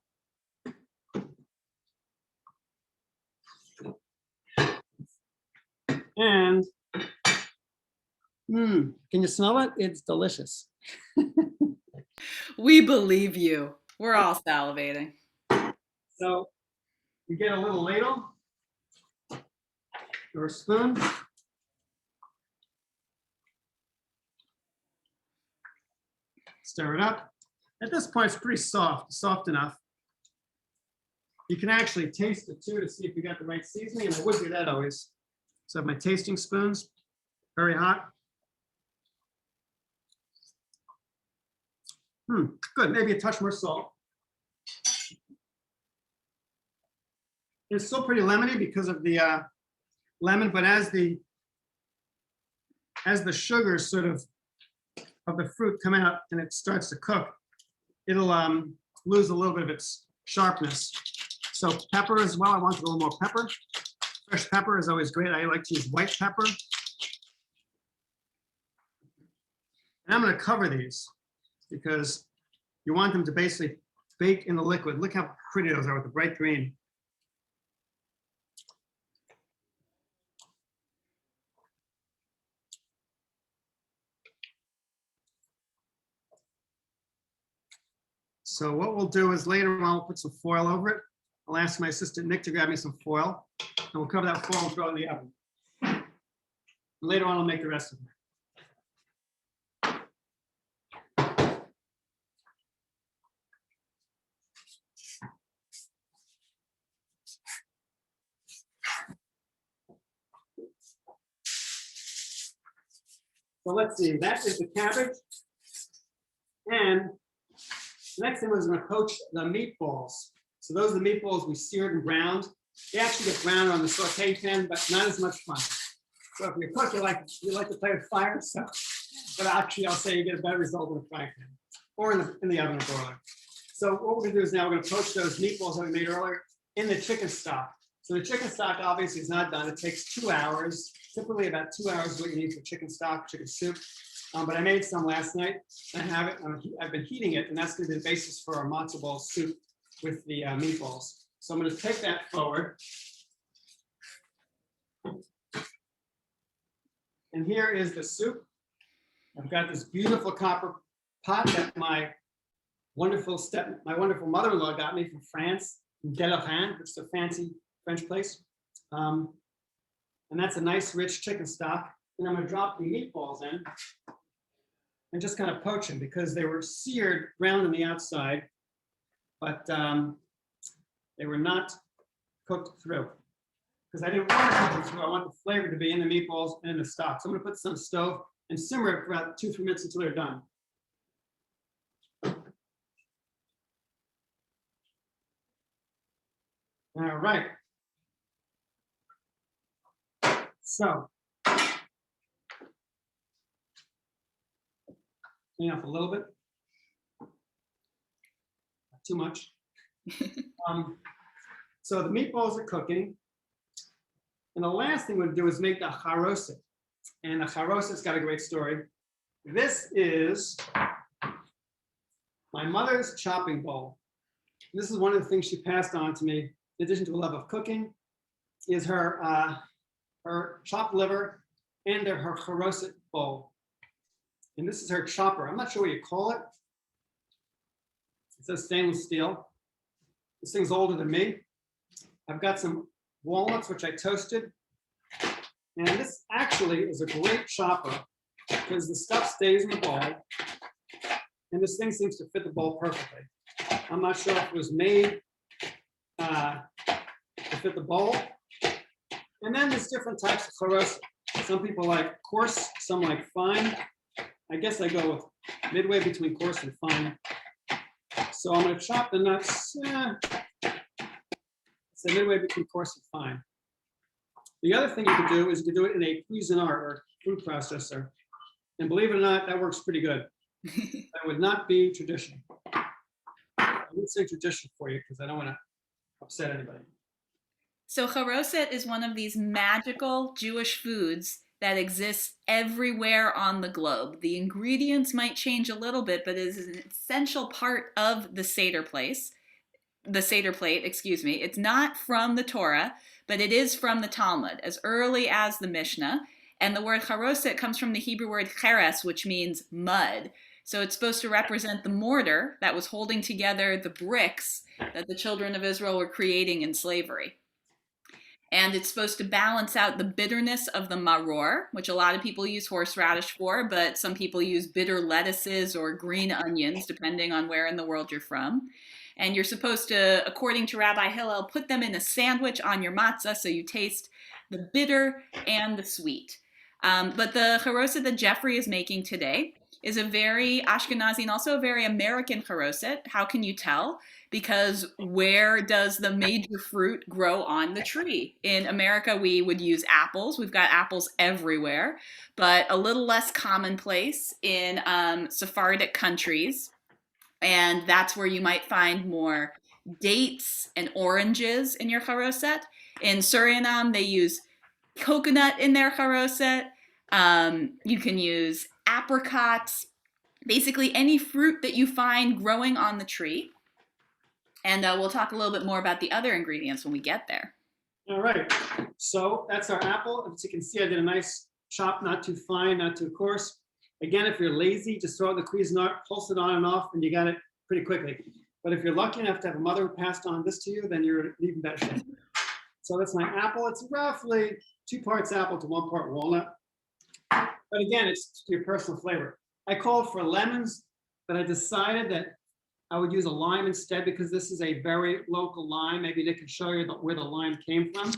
And can you smell it? It's delicious. We believe you. We're all salivating. So you get a little ladle or a spoon. Stir it up. At this point, it's pretty soft enough. You can actually taste it too to see if you got the right seasoning, and I would do that always. So I have my tasting spoons, very hot. Good, maybe a touch more salt. It's still pretty lemony because of the lemon, but as the sugars sort of the fruit come out and it starts to cook, it'll lose a little bit of its sharpness. So pepper as well. I want a little more pepper. Fresh pepper is always great. I like to use white pepper. And I'm going to cover these because You want them to basically bake in the liquid. Look how pretty those are with the bright green. So what we'll do is later on, we'll put some foil over it. I'll ask my assistant Nick to grab me some foil, and we'll cover that foil and throw it in the oven. And later on, I'll make the rest of them. So let's see, that is the cabbage. And the next thing was going to poach the meatballs. So those are the meatballs we seared and browned. They actually get browned on the saute pan, but not as much fun. So if you're a cook, you like to play with fire, so, but actually I'll say you get a better result in a frying pan or in the oven or broiler. So what we're going to do is now we're going to poach those meatballs that we made earlier in the chicken stock. So the chicken stock obviously is not done. It takes 2 hours. Typically about 2 hours is what you need for chicken stock, chicken soup. But I made some last night. I have it. I've been heating it, and that's going to be the basis for our matzo ball soup with the meatballs. So I'm going to take that forward. And here is the soup. I've got this beautiful copper pot that my wonderful mother-in-law got me from France, from Delorraine, which is a fancy French place. And that's a nice rich chicken stock. And I'm going to drop the meatballs in and just kind of poach them because they were seared brown on the outside, but they were not cooked through. Because I didn't want to cook them through. I want the flavor to be in the meatballs and in the stock. So I'm going to put this on the stove and simmer it for about 2-3 minutes until they're done. All right. So, clean up a little bit. Not too much. So the meatballs are cooking. And the last thing we'll do is make the charoset. And the charoset's got a great story. This is my mother's chopping bowl. This is one of the things she passed on to me, in addition to a love of cooking, is her chopped liver and her charoset bowl. And this is her chopper. I'm not sure what you call it. It says stainless steel. This thing's older than me. I've got some walnuts, which I toasted. And this actually is a great chopper because the stuff stays in the bowl. And this thing seems to fit the bowl perfectly. I'm not sure if it was made to fit the bowl. And then there's different types of charoset. Some people like coarse, some like fine. I guess I go with midway between coarse and fine. So I'm going to chop the nuts, say midway between coarse and fine. The other thing you could do is you could do it in a Cuisinart or food processor. And believe it or not, that works pretty good. That would not be traditional. I would say traditional for you because I don't want to upset anybody. So charoset is one of these magical Jewish foods that exists everywhere on the globe. The ingredients might change a little bit, but it is an essential part of the Seder plate. It's not from the Torah, but it is from the Talmud, as early as the Mishnah. And the word charoset comes from the Hebrew word cheres, which means mud. So it's supposed to represent the mortar that was holding together the bricks that the children of Israel were creating in slavery. And it's supposed to balance out the bitterness of the maror, which a lot of people use horseradish for, but some people use bitter lettuces or green onions, depending on where in the world you're from. And you're supposed to, according to Rabbi Hillel, put them in a sandwich on your matzah so you taste the bitter and the sweet. But the charoset that Jeffrey is making today is a very Ashkenazi and also a very American charoset. How can you tell? Because where does the major fruit grow on the tree? In America, we would use apples. We've got apples everywhere, but a little less commonplace in Sephardic countries. And that's where you might find more dates and oranges in your charoset. In Suriname, they use coconut in their charoset. You can use apricots, basically any fruit that you find growing on the tree. And we'll talk a little bit more about the other ingredients when we get there. All right, so that's our apple. As you can see, I did a nice chop, not too fine, not too coarse. Again, if you're lazy, just throw it in the Cuisinart, pulse it on and off, and you got it pretty quickly. But if you're lucky enough to have a mother who passed on this to you, then you're in even better shape. So that's my apple. It's roughly 2 parts apple to 1 part walnut. But again, it's to your personal flavor. I called for lemons, but I decided that I would use a lime instead because this is a very local lime. Maybe they can show you where the lime came from.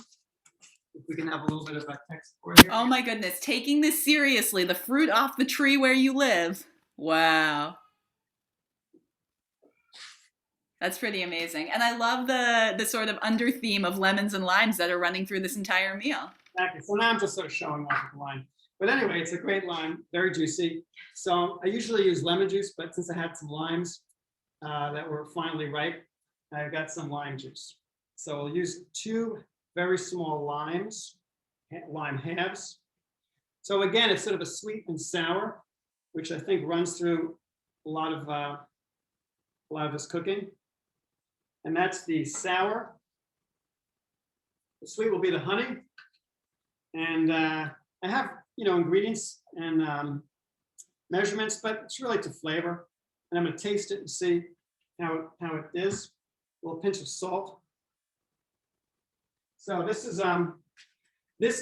If we can have a little bit of a text for you. Oh my goodness, taking this seriously, the fruit off the tree where you live. Wow. That's pretty amazing. And I love the sort of under theme of lemons and limes that are running through this entire meal. Exactly. So now I'm just sort of showing off the lime. But anyway, it's a great lime, very juicy. So I usually use lemon juice, but since I had some limes that were finally ripe, I've got some lime juice. So we'll use 2 very small limes, lime halves. So again, it's sort of a sweet and sour, which I think runs through a lot of this cooking. And that's the sour. The sweet will be the honey. And I have, ingredients and measurements, but it's really to flavor. And I'm going to taste it and see how it is. A little pinch of salt. So this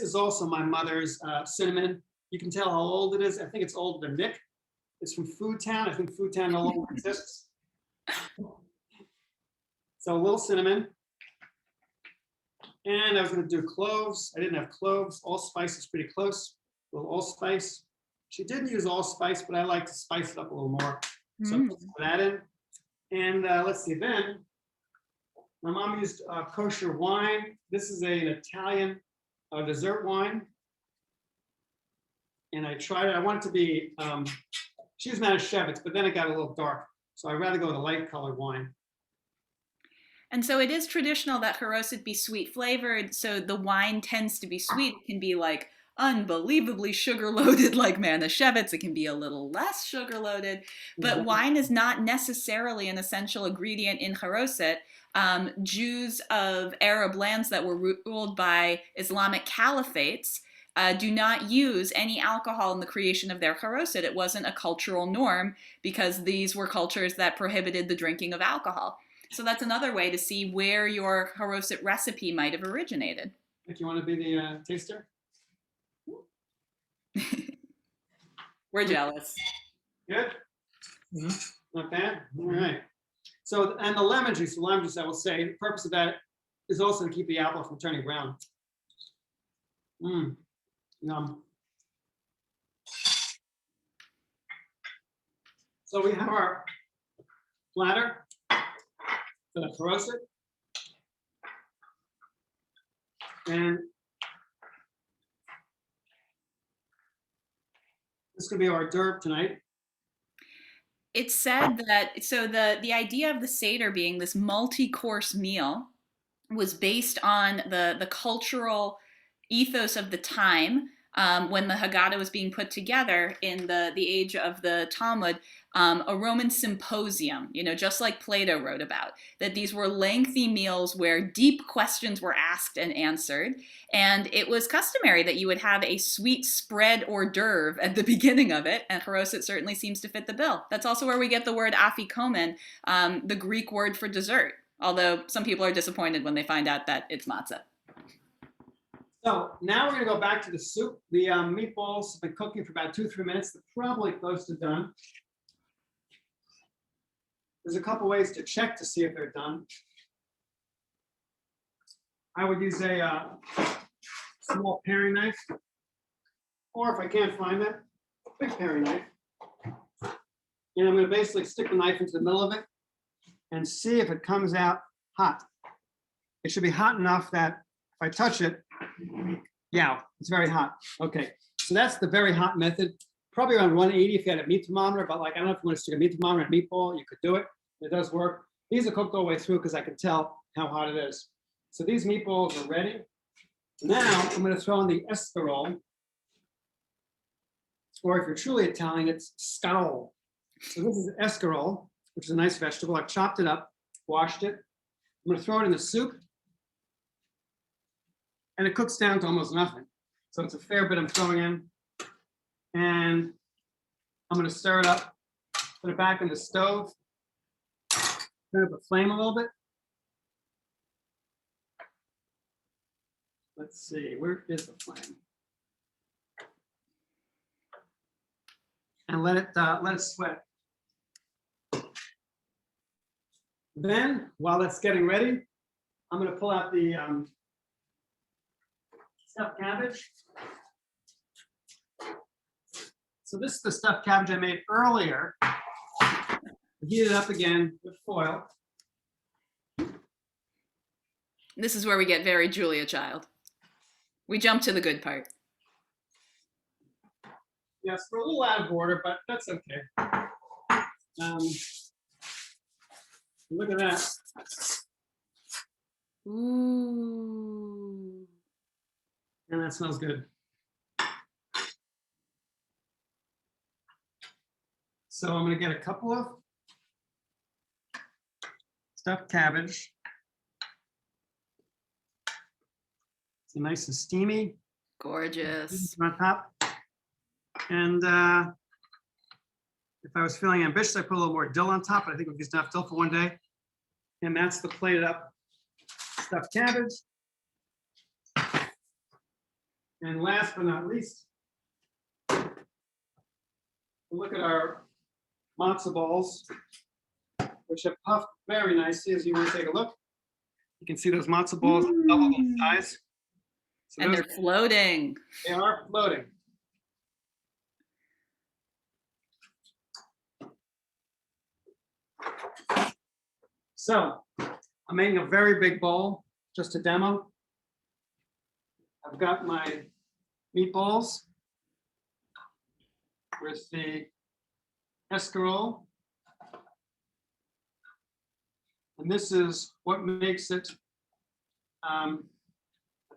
is also my mother's cinnamon. You can tell how old it is. I think it's older than Nick. It's from Food Town. I think Food Town no longer exists. So a little cinnamon. And I was going to do cloves. I didn't have cloves. Allspice is pretty close. A little allspice. She didn't use allspice, but I like to spice it up a little more. So put that in. And let's see, then my mom used kosher wine. This is an Italian dessert wine. And I tried it. I want it to be, she used Manischewitz, but then it got a little dark. So I'd rather go with a light colored wine. And so it is traditional that charoset be sweet flavored. So the wine tends to be sweet. It can be like unbelievably sugar loaded like Manischewitz. It can be a little less sugar loaded. But wine is not necessarily an essential ingredient in charoset. Jews of Arab lands that were ruled by Islamic caliphates do not use any alcohol in the creation of their charoset. It wasn't a cultural norm because these were cultures that prohibited the drinking of alcohol. So that's another way to see where your charoset recipe might have originated. Nick, you want to be the taster? We're jealous. Good? Not bad? All right. So, and the lemon juice, I will say, the purpose of that is also to keep the apple from turning brown. Yum. So we have our platter for the charoset. And this could be our hors d'oeuvre tonight. It's said that, so the idea of the Seder being this multi-course meal was based on the cultural ethos of the time. When the Haggadah was being put together in the age of the Talmud, a Roman symposium, just like Plato wrote about, that these were lengthy meals where deep questions were asked and answered. And it was customary that you would have a sweet spread hors d'oeuvre at the beginning of it, and charoset certainly seems to fit the bill. That's also where we get the word afikomen, the Greek word for dessert, although some people are disappointed when they find out that it's matzah. So now we're going to go back to the soup. The meatballs have been cooking for about 2-3 minutes. They're probably close to done. There's a couple ways to check to see if they're done. I would use a small paring knife, or if I can't find it, a big paring knife. And I'm going to basically stick the knife into the middle of it and see if it comes out hot. It should be hot enough that if I touch it, yeah, it's very hot. Okay, so that's the very hot method. Probably around 180 if you had a meat thermometer, but like I don't know if you want to stick a meat thermometer in a meatball, you could do it. It does work. These are cooked all the way through because I can tell how hot it is. So these meatballs are ready. Now I'm going to throw in the escarole, or if you're truly Italian, it's scarole. So this is escarole, which is a nice vegetable. I've chopped it up, washed it. I'm going to throw it in the soup. And it cooks down to almost nothing. So it's a fair bit I'm throwing in. And I'm going to stir it up, put it back in the stove, turn up the flame a little bit. Let's see, where is the flame? And let it sweat. Then, while that's getting ready, I'm going to pull out the stuffed cabbage. So this is the stuffed cabbage I made earlier. Heat it up again with foil. This is where we get very Julia Child. We jump to the good part. Yes, we're a little out of order, but that's okay. Look at that. Ooh. And that smells good. So I'm going to get a couple of stuffed cabbage. It's nice and steamy. Gorgeous. On top. And if I was feeling ambitious, I put a little more dill on top, but I think we'll use enough dill for one day. And that's the plated up stuffed cabbage. And last but not least, look at our matzo balls, which have puffed very nicely. As you want to take a look, you can see those matzo balls double in size. So And they're floating. They are floating. So I'm making a very big bowl, just a demo. I've got my meatballs with the escarole. And this is what makes it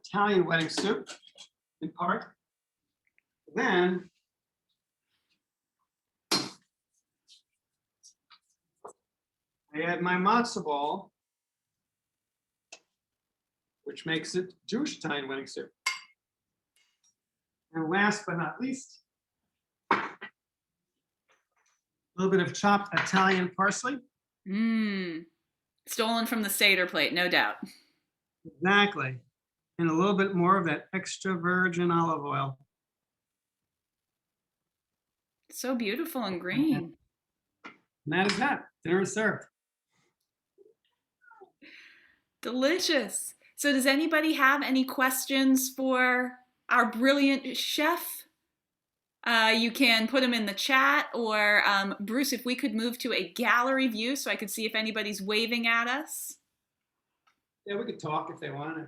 Italian wedding soup, in part. Then I add my matzo ball, which makes it Jewish Italian wedding soup. And last but not least, a little bit of chopped Italian parsley. Stolen from the Seder plate, no doubt. Exactly. And a little bit more of that extra virgin olive oil. So beautiful and green. And that is that. Dinner is served. Delicious. So does anybody have any questions for our brilliant chef? You can put them in the chat, or Bruce, if we could move to a gallery view so I could see if anybody's waving at us. Yeah, we could talk if they want.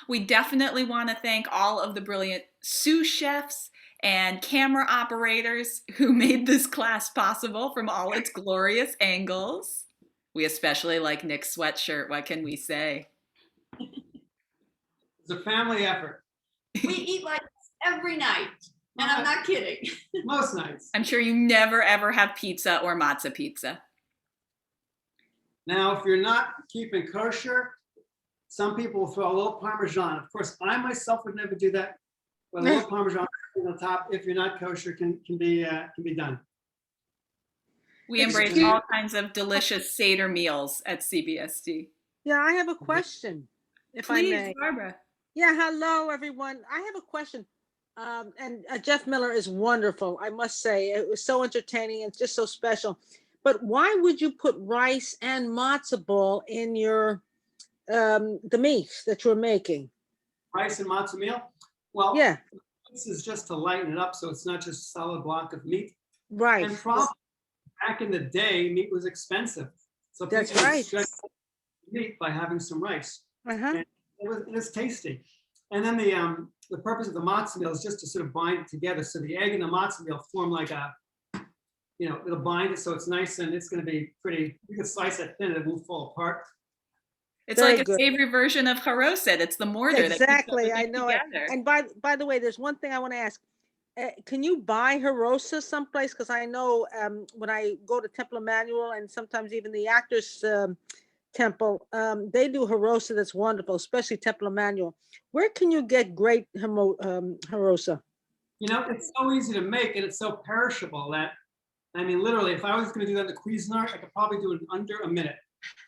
We definitely want to thank all of the brilliant sous chefs and camera operators who made this class possible from all its glorious angles. We especially like Nick's sweatshirt. What can we say? It's a family effort. We eat like this every night, and I'm not kidding. Most nights. I'm sure you never ever have pizza or matzah pizza. Now, if you're not keeping kosher, some people will throw a little Parmesan. Of course, I myself would never do that. But a little Parmesan on top, if you're not kosher, can be done. We embrace all kinds of delicious Seder meals at CBSD. Yeah, I have a question, if Please, I may. Barbara. Yeah, hello, everyone. I have a question. And Jeff Miller is wonderful, I must say. It was so entertaining and just so special. But why would you put rice and matzo ball in your the meat that you're making? Rice and matzo meal? Well, Yeah, this is just to lighten it up so it's not just a solid block of meat. right. And probably back in the day, meat was expensive. So That's people would right. stretch meat by having some rice. Uh-huh. And it's tasty. And then the purpose of the matzo meal is just to sort of bind it together. So the egg and the matzo meal form like a, it'll bind it so it's nice and it's going to be pretty. You can slice it thin and it won't fall apart. It's Very like a good. savory version of charoset. It's the mortar Exactly, that I keeps know it. everything together. And by the way, there's one thing I want to ask. Can you buy charoset someplace? Because I know when I go to Temple Emmanuel and sometimes even the Actors Temple, they do charoset that's wonderful, especially Temple Emmanuel. Where can you get great charoset? You know, it's so easy to make and it's so perishable that, I mean, literally, if I was going to do that in the Cuisinart, I could probably do it in under a minute.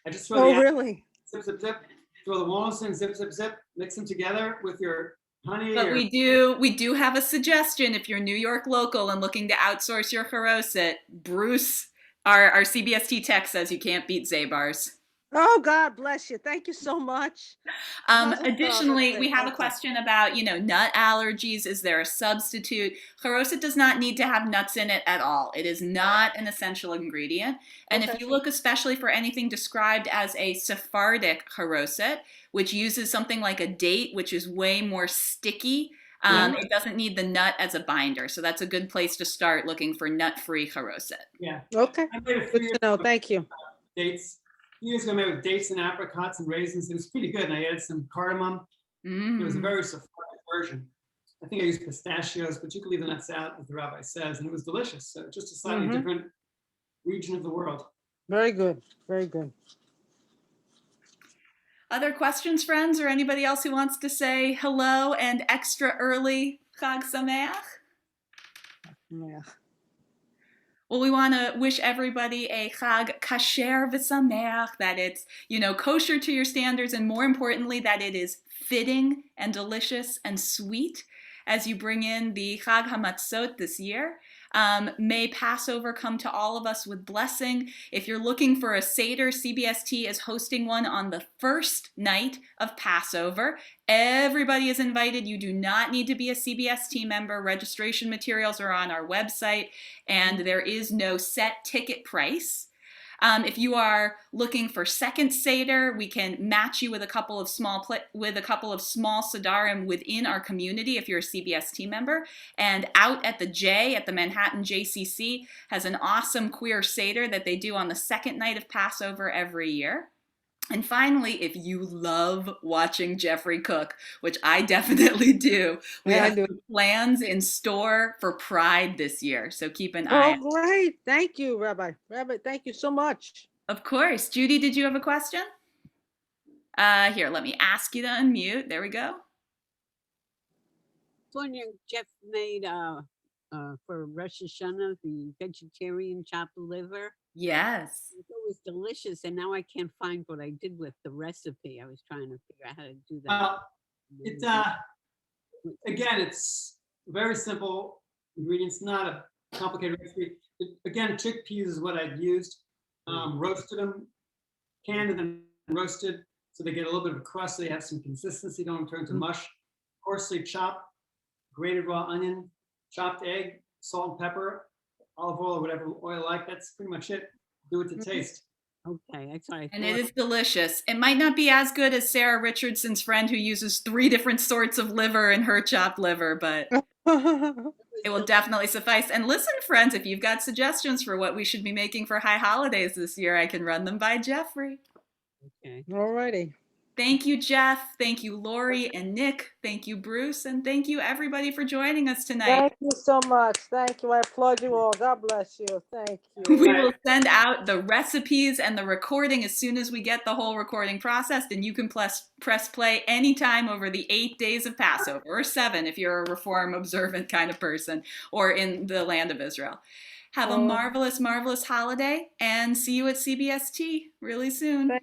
I just throw Oh, the really? zip, zip, zip, throw the walnuts in, zip, zip, zip, mix them together with your honey. But or, we do have a suggestion if you're New York local and looking to outsource your charoset. Bruce, our CBST tech says you can't beat Zabar's. Oh, God bless you. Thank you so much. Additionally, we have a Thank you. question about, nut allergies. Is there a substitute? Charoset does not need to have nuts in it at all. It is not an essential ingredient. And if Okay. you look especially for anything described as a Sephardic charoset, which uses something like a date, which is way more sticky, it doesn't need the nut as a binder. So that's a good place to start looking for nut-free charoset. Yeah. Okay. I made a Good few to know. Thank you. dates. Years ago, I made with dates and apricots and raisins. It was pretty good. And I added some cardamom. It was a very Sephardic version. I think I used pistachios, but you can leave the nuts out, as the rabbi says, and it was delicious. So just a slightly different region of the world. Very good. Very good. Other questions, friends, or anybody else who wants to say hello and extra early Chag Sameach? Yeah. Well, we want to wish everybody a Chag Kasher v'Sameach, that it's, kosher to your standards, and more importantly, that it is fitting and delicious and sweet as you bring in the Chag HaMatzot this year. May Passover come to all of us with blessing. If you're looking for a Seder, CBST is hosting one on the first night of Passover. Everybody is invited. You do not need to be a CBST member. Registration materials are on our website, and there is no set ticket price. If you are looking for second Seder, we can match you with a couple of small Sedarim within our community if you're a CBST member. And out at the Manhattan JCC has an awesome queer Seder that they do on the second night of Passover every year. And finally, if you love watching Jeffrey cook, which I definitely do, we have plans in store for Pride this year. So keep an eye. Oh, great. Thank you, Rabbi. Rabbi, thank you so much. Of course. Judy, did you have a question? Here, let me ask you to unmute. There we go. Wondering, Jeff made for Rosh Hashanah the vegetarian chopped liver. Yes. It was delicious, and now I can't find what I did with the recipe. I was trying to figure out how to do that. Again, it's very simple ingredients, not a complicated recipe. Again, chickpeas is what I've used. Roasted them, canned and then roasted, so they get a little bit of a crust, so they have some consistency, don't turn to mush. Coarsely chopped, grated raw onion, chopped egg, salt and pepper, olive oil or whatever oil you like. That's pretty much it. Do it to taste. Okay, that's what I thought. And it is delicious. It might not be as good as Sarah Richardson's friend who uses 3 different sorts of liver in her chopped liver, but it will definitely suffice. And listen, friends, if you've got suggestions for what we should be making for high holidays this year, I can run them by Jeffrey. Okay. All righty. Thank you, Jeff. Thank you, Lori and Nick. Thank you, Bruce. And thank you, everybody, for joining us tonight. Thank you so much. Thank you. I applaud you all. God bless you. Thank you. We will send out the recipes and the recording as soon as we get the whole recording processed, and you can press play anytime over the 8 days of Passover, or 7 if you're a Reform observant kind of person, or in the land of Israel. Have a marvelous, marvelous holiday, and see you at CBST really soon.